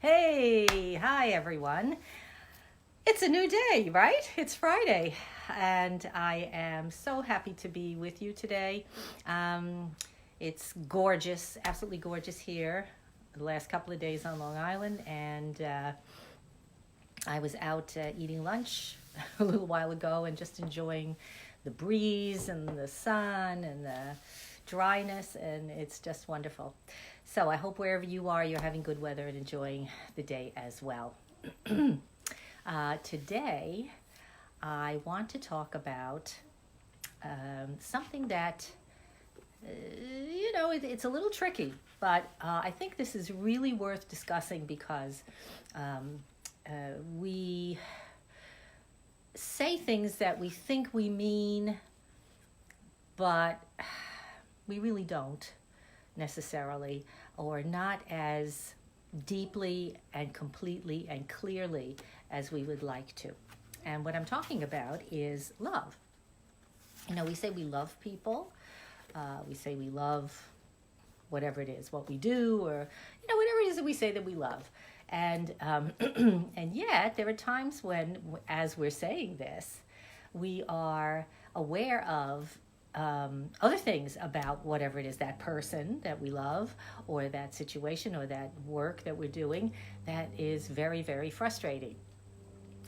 Hey, hi everyone. It's a new day, right? It's Friday, and I am so happy to be with you today. Um, it's gorgeous, absolutely gorgeous here. The last couple of days on Long Island, and I was out eating lunch a little while ago and just enjoying the breeze and the sun and the dryness, and it's just wonderful. So I hope wherever you are, you're having good weather and enjoying the day as well. Today, I want to talk about something that, it's a little tricky, but I think this is really worth discussing because um, we say things that we think we mean, but we really don't necessarily, or not as deeply and completely and clearly as we would like to. And what I'm talking about is love. We say we love people. We say we love whatever it is, what we do, or whatever it is that we say that we love. And and yet there are times when, as we're saying this, we are aware of other things about whatever it is, that person that we love, or that situation, or that work that we're doing, that is very, very frustrating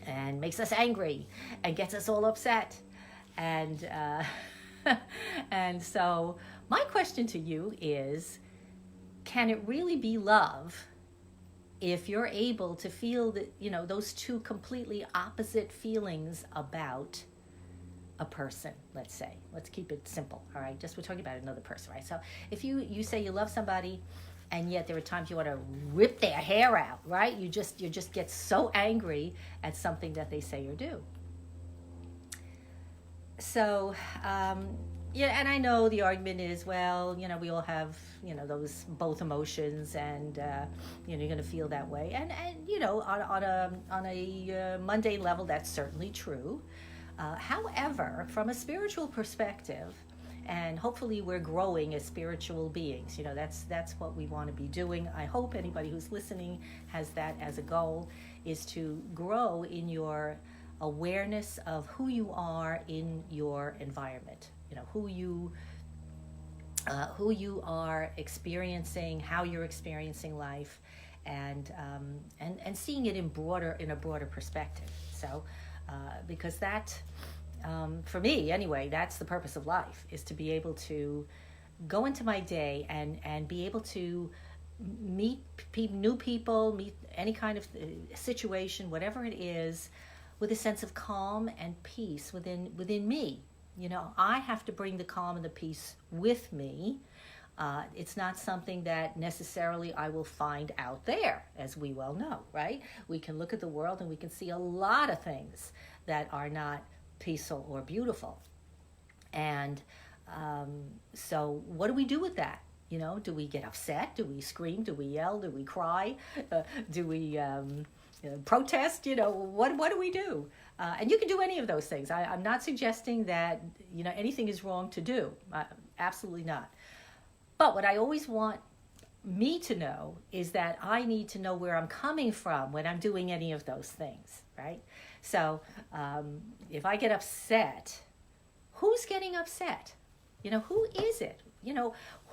and makes us angry and gets us all upset. And and so my question to you is, can it really be love if you're able to feel that, those two completely opposite feelings about a person? Let's keep it simple. All right, just we're talking about another person, right? So if you say you love somebody, and yet there are times you want to rip their hair out, right? You just get so angry at something that they say or do. So and I know the argument is, well, we all have, those both emotions, and you're going to feel that way, and on a mundane level, that's certainly true. However, from a spiritual perspective, and hopefully we're growing as spiritual beings, that's what we want to be doing. I hope anybody who's listening has that as a goal, is to grow in your awareness of who you are in your environment, who you are experiencing, how you're experiencing life, and seeing it in a broader perspective. So because that, for me anyway, that's the purpose of life, is to be able to go into my day and be able to meet new people, meet any kind of situation, whatever it is, with a sense of calm and peace within me. I have to bring the calm and the peace with me. It's not something that necessarily I will find out there, as we well know, right? We can look at the world and we can see a lot of things that are not peaceful or beautiful. And so what do we do with that? Do we get upset? Do we scream? Do we yell? Do we cry? Do we protest? What do we do? And you can do any of those things. I'm not suggesting that anything is wrong to do. Absolutely not. But what I always want me to know is that I need to know where I'm coming from when I'm doing any of those things, right? So if I get upset, who's getting upset? Who is it?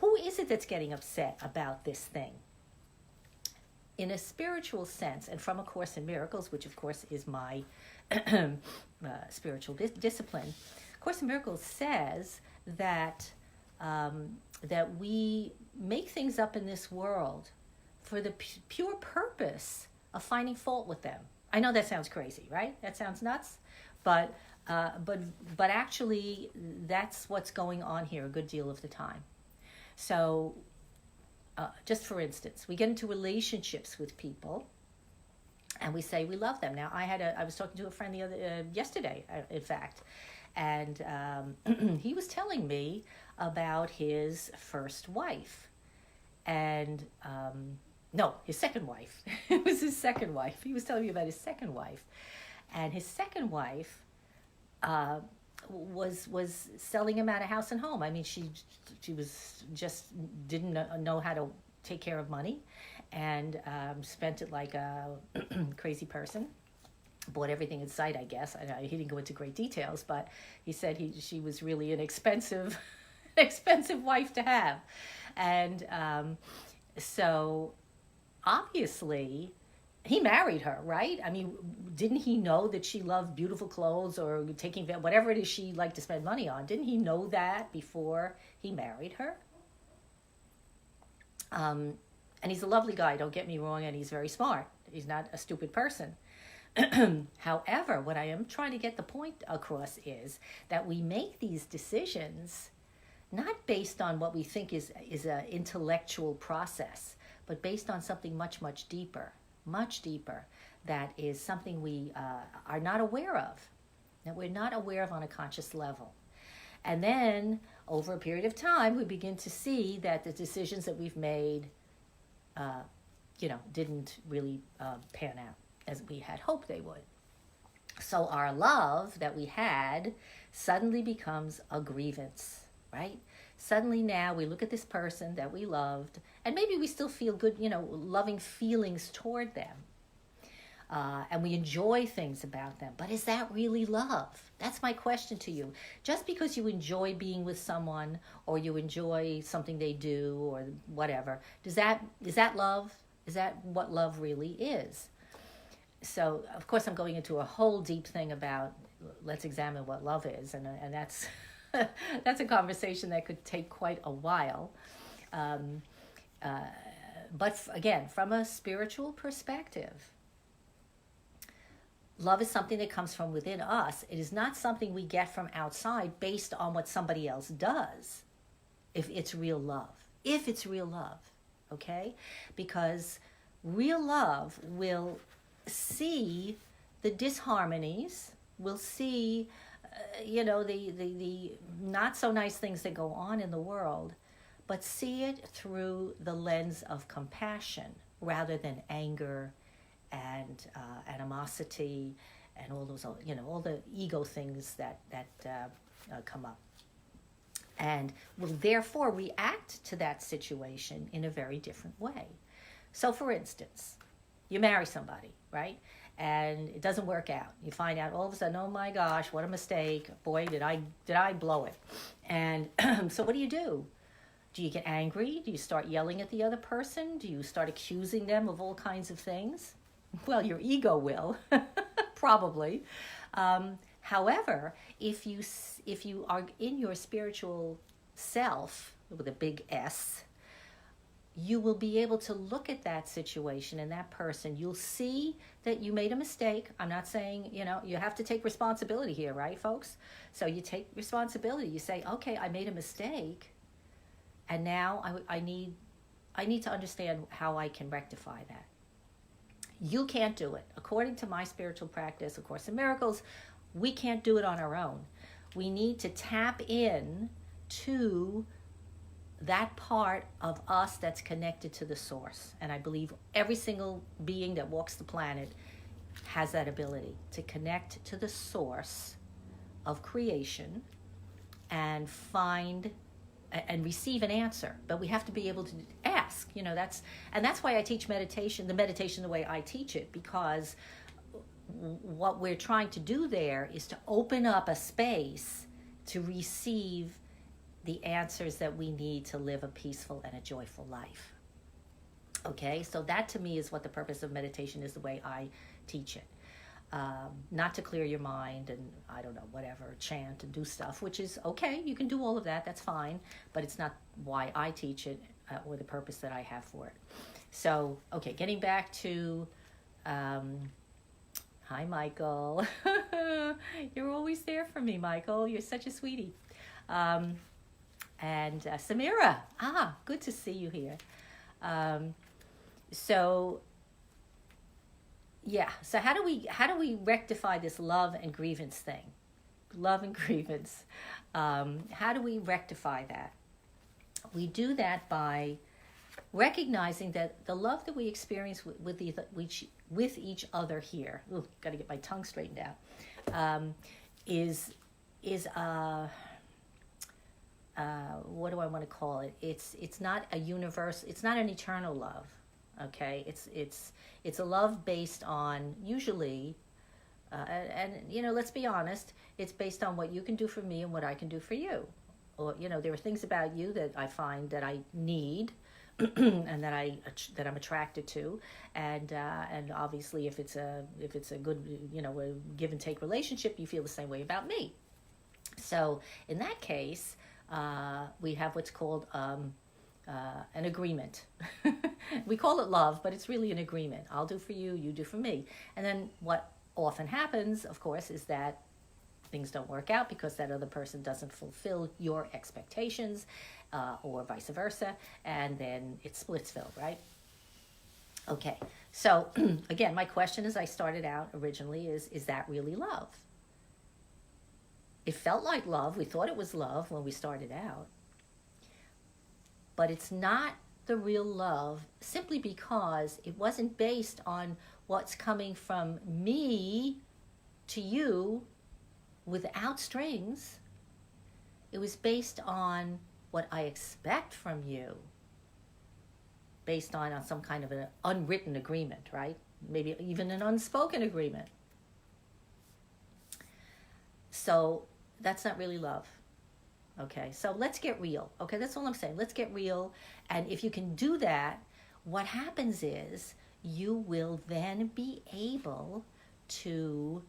Who is it that's getting upset about this thing? In a spiritual sense, and from A Course in Miracles, which of course is my spiritual discipline, Course in Miracles says that that we make things up in this world for the pure purpose of finding fault with them. I know that sounds crazy, right? That sounds nuts, but actually, that's what's going on here a good deal of the time. So, just for instance, we get into relationships with people, and we say we love them. Now, I was talking to a friend yesterday, in fact, and he was telling me about his first wife, and no, his second wife. It was his second wife. He was telling me about his second wife, and his second wife was selling him out of house and home. I mean, she was just didn't know how to take care of money, and spent it like a crazy person. Bought everything in sight, I guess. He didn't go into great details, but he said she was really an expensive, expensive wife to have. And so obviously he married her, right? I mean, didn't he know that she loved beautiful clothes or taking whatever it is she liked to spend money on? Didn't he know that before he married her? And he's a lovely guy, don't get me wrong, and he's very smart. He's not a stupid person. However, what I am trying to get the point across is that we make these decisions not based on what we think is an intellectual process, but based on something much, much deeper, that is something we are not aware of, that we're not aware of on a conscious level. And then, over a period of time, we begin to see that the decisions that we've made, didn't really pan out as we had hoped they would. So our love that we had suddenly becomes a grievance, right? Suddenly now we look at this person that we loved, and maybe we still feel good, loving feelings toward them. And we enjoy things about them. But is that really love? That's my question to you. Just because you enjoy being with someone or you enjoy something they do or whatever, is that love? Is that what love really is? So, of course, I'm going into a whole deep thing about let's examine what love is. And that's, that's a conversation that could take quite a while. But again, from a spiritual perspective, love is something that comes from within us. It is not something we get from outside based on what somebody else does, if it's real love. If it's real love, okay? Because real love will see the disharmonies, will see, the not so nice things that go on in the world, but see it through the lens of compassion rather than anger and animosity and all those, all the ego things that come up, and will therefore react to that situation in a very different way. So, for instance, you marry somebody, right? And it doesn't work out. You find out all of a sudden, oh my gosh, what a mistake! Boy, did I blow it? And so, what do? Do you get angry? Do you start yelling at the other person? Do you start accusing them of all kinds of things? Well, your ego will, probably. However, if you are in your spiritual self, with a big S, you will be able to look at that situation and that person. You'll see that you made a mistake. I'm not saying, you have to take responsibility here, right, folks? So you take responsibility. You say, okay, I made a mistake, and now I need to understand how I can rectify that. You can't do it. According to my spiritual practice, A Course in Miracles, we can't do it on our own. We need to tap in to that part of us that's connected to the source. And I believe every single being that walks the planet has that ability to connect to the source of creation and find and receive an answer. But we have to be able to ask, that's why I teach meditation the way I teach it, because what we're trying to do there is to open up a space to receive the answers that we need to live a peaceful and a joyful life. Okay, so that to me is what the purpose of meditation is, the way I teach it. Not to clear your mind and, I don't know, whatever, chant and do stuff, which is okay. You can do all of that. That's fine. But it's not why I teach it or the purpose that I have for it. So, okay, getting back to, hi, Michael. You're always there for me, Michael. You're such a sweetie. And Samira, good to see you here. So how do we rectify this love and grievance thing? Love and grievance. How do we rectify that? We do that by recognizing that the love that we experience with each other here, got to get my tongue straightened out, is what do I want to call it? It's not a universe. It's not an eternal love. Okay, it's a love based on usually, and let's be honest, it's based on what you can do for me and what I can do for you. Or there are things about you that I find that I need, and that I'm attracted to, and obviously if it's a good a give and take relationship, you feel the same way about me. So in that case, we have what's called an agreement. We call it love, but it's really an agreement. I'll do for you, you do for me. And then what often happens, of course, is that things don't work out because that other person doesn't fulfill your expectations, or vice versa, and then it's Splitsville, right? Okay, so again, my question as I started out originally is that really love? It felt like love. We thought it was love when we started out. But it's not the real love simply because it wasn't based on what's coming from me to you without strings. It was based on what I expect from you, based on some kind of an unwritten agreement, right? Maybe even an unspoken agreement. So that's not really love. Okay, so let's get real. Okay, that's all I'm saying. Let's get real. And if you can do that, what happens is you will then be able to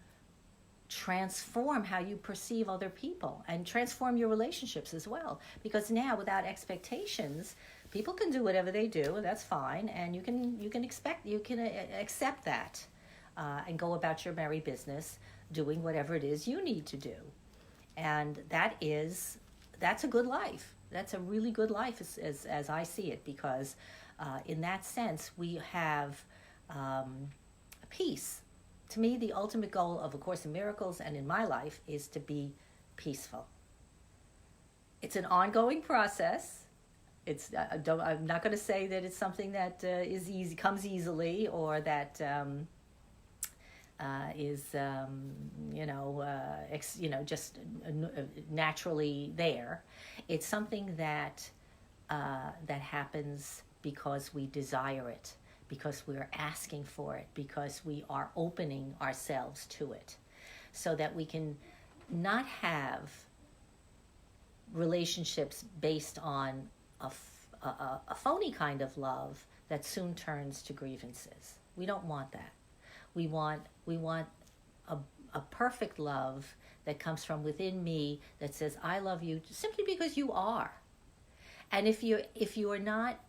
transform how you perceive other people and transform your relationships as well. Because now, without expectations, people can do whatever they do, and that's fine. And you can accept that, and go about your merry business, doing whatever it is you need to do. And that's a good life. That's a really good life as I see it, because in that sense, we have peace. To me, the ultimate goal of A Course in Miracles and in my life is to be peaceful. It's an ongoing process. I'm not going to say that it's something that is easy, comes easily, or that is just naturally there. It's something that happens because we desire it, because we're asking for it, because we are opening ourselves to it, so that we can not have relationships based on a phony kind of love that soon turns to grievances. We don't want that. We want a perfect love that comes from within me, that says, I love you simply because you are. And if you are not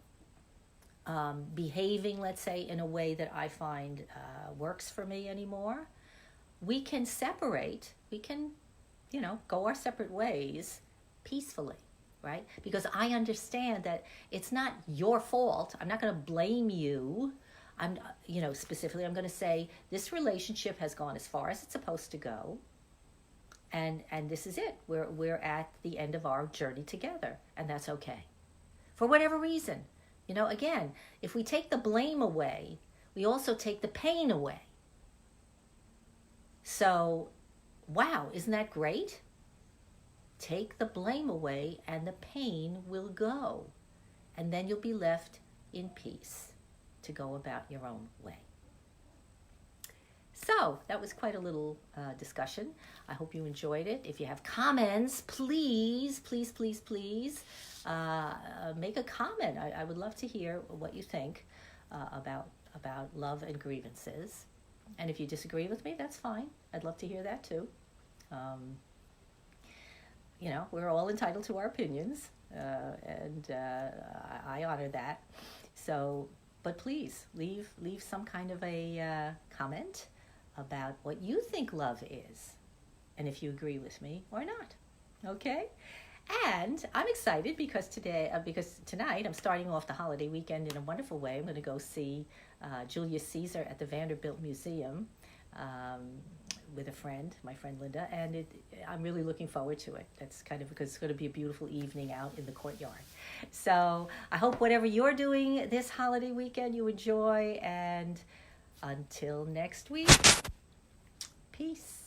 behaving, let's say, in a way that I find works for me anymore, we can separate. We can, go our separate ways peacefully, right? Because I understand that it's not your fault. I'm not going to blame you. Specifically, I'm going to say this relationship has gone as far as it's supposed to go, and this is it. We're at the end of our journey together, and that's okay, for whatever reason. Again, if we take the blame away, we also take the pain away. So, wow, isn't that great? Take the blame away, and the pain will go, and then you'll be left in peace to go about your own way. So that was quite a little discussion. I hope you enjoyed it. If you have comments, please make a comment. I would love to hear what you think about love and grievances. And if you disagree with me, that's fine. I'd love to hear that too. We're all entitled to our opinions, and I honor that. So, but please leave some kind of a comment about what you think love is, and if you agree with me or not. Okay? And I'm excited because tonight I'm starting off the holiday weekend in a wonderful way. I'm going to go see Julius Caesar at the Vanderbilt Museum with a friend, my friend Linda, and I'm really looking forward to it. That's kind of because it's going to be a beautiful evening out in the courtyard. So I hope whatever you're doing this holiday weekend you enjoy, and until next week, peace.